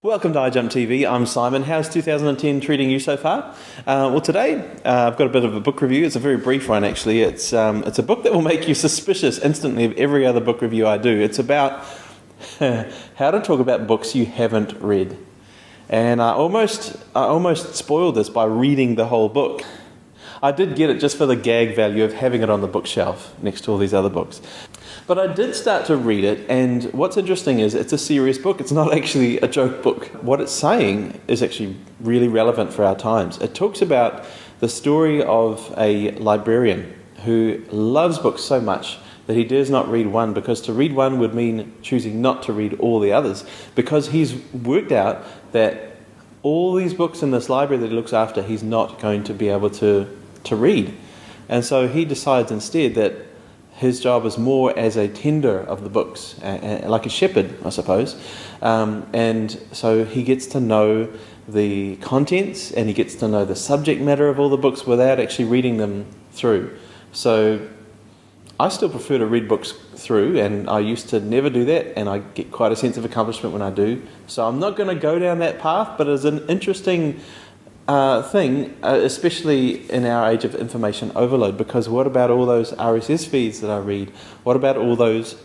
Welcome to iJumpTV. I'm Simon. How's 2010 treating you so far? Well, today I've got a bit of a book review. It's a very brief one, actually. It's a book that will make you suspicious instantly of every other book review I do. It's about how to talk about books you haven't read. And I almost spoiled this by reading the whole book. I did get it just for the gag value of having it on the bookshelf next to all these other books. But I did start to read it, and what's interesting is it's a serious book. It's not actually a joke book. What it's saying is actually really relevant for our times. It talks about the story of a librarian who loves books so much that he dares not read one, because to read one would mean choosing not to read all the others, because he's worked out that all these books in this library that he looks after, he's not going to be able to read. And so he decides instead that his job is more as a tender of the books, like a shepherd, I suppose. And so he gets to know the contents and he gets to know the subject matter of all the books without actually reading them through. So I still prefer to read books through, and I used to never do that, and I get quite a sense of accomplishment when I do. So I'm not going to go down that path, but it's an interesting thing, especially in our age of information overload, because what about all those RSS feeds that I read? What about all those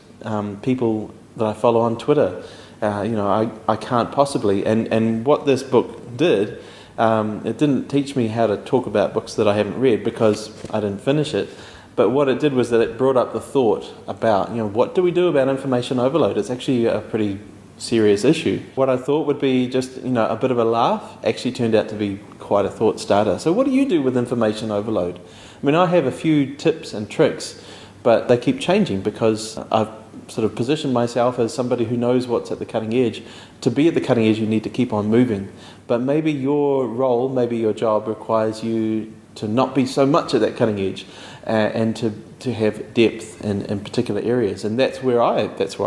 people that I follow on Twitter? I can't possibly. And what this book did, it didn't teach me how to talk about books that I haven't read, because I didn't finish it. But what it did was that it brought up the thought about, what do we do about information overload? It's actually a pretty serious issue. What I thought would be just, a bit of a laugh actually turned out to be quite a thought starter. So what do you do with information overload? I mean, I have a few tips and tricks, but they keep changing because I've sort of positioned myself as somebody who knows what's at the cutting edge. To be at the cutting edge, you need to keep on moving. But maybe your role, maybe your job requires you to not be so much at that cutting edge, and to have depth in particular areas. And that's where I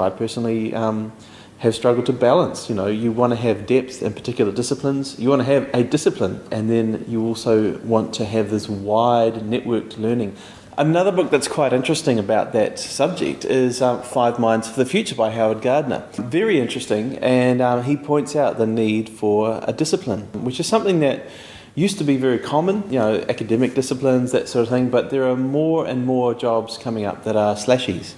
personally have struggled to balance. You want to have depth in particular disciplines, you want to have a discipline, and then you also want to have this wide networked learning. Another book that's quite interesting about that subject is 5 Minds for the Future by Howard Gardner. Very interesting, and he points out the need for a discipline, which is something that used to be very common, academic disciplines, that sort of thing, but there are more and more jobs coming up that are slashies.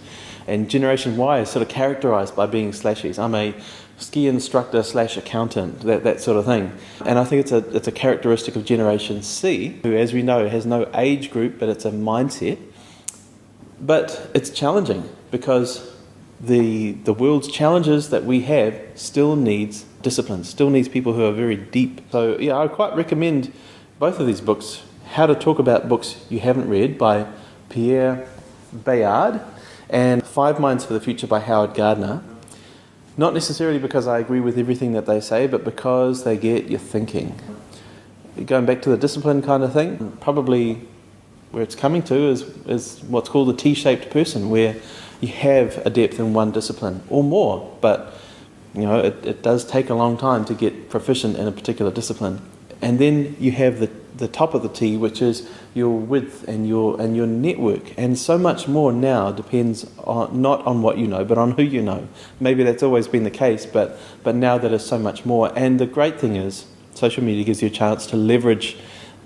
And Generation Y is sort of characterised by being slashies. I'm a ski instructor / accountant, that sort of thing. And I think it's a characteristic of Generation C, who, as we know, has no age group, but it's a mindset. But it's challenging because the world's challenges that we have still needs discipline, still needs people who are very deep. So yeah, I quite recommend both of these books. How to Talk About Books You Haven't Read by Pierre Bayard, and 5 Minds for the Future by Howard Gardner. Not necessarily because I agree with everything that they say, but because they get you thinking. Going back to the discipline kind of thing, probably where it's coming to is what's called a T-shaped person, where you have a depth in one discipline or more, but it does take a long time to get proficient in a particular discipline. And then you have the top of the T, which is your width and your network. And so much more now depends on, not on what you know, but on who you know. Maybe that's always been the case, but now that is so much more. And the great thing is, social media gives you a chance to leverage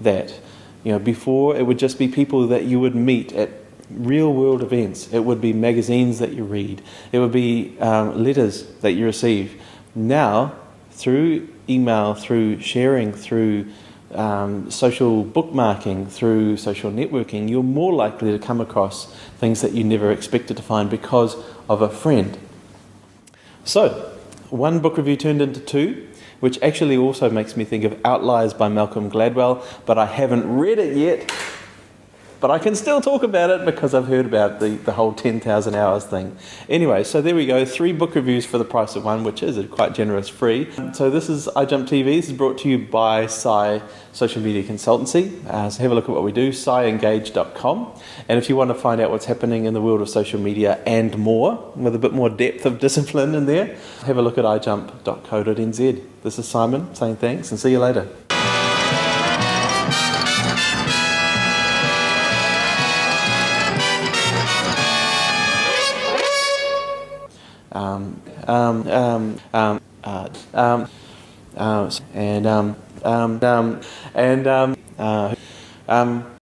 that. Before it would just be people that you would meet at real world events. It would be magazines that you read. It would be letters that you receive. Now, through email, through sharing, through social bookmarking, through social networking, you're more likely to come across things that you never expected to find because of a friend. So, one book review turned into 2, which actually also makes me think of Outliers by Malcolm Gladwell, but I haven't read it yet. But I can still talk about it because I've heard about the whole 10,000 hours thing. Anyway, so there we go. 3 book reviews for the price of 1, which is a quite generous free. So this is iJumpTV. This is brought to you by Sci Social Media Consultancy. So have a look at what we do, sciengage.com. And if you want to find out what's happening in the world of social media and more, with a bit more depth of discipline in there, have a look at iJump.co.nz. This is Simon saying thanks and see you later. and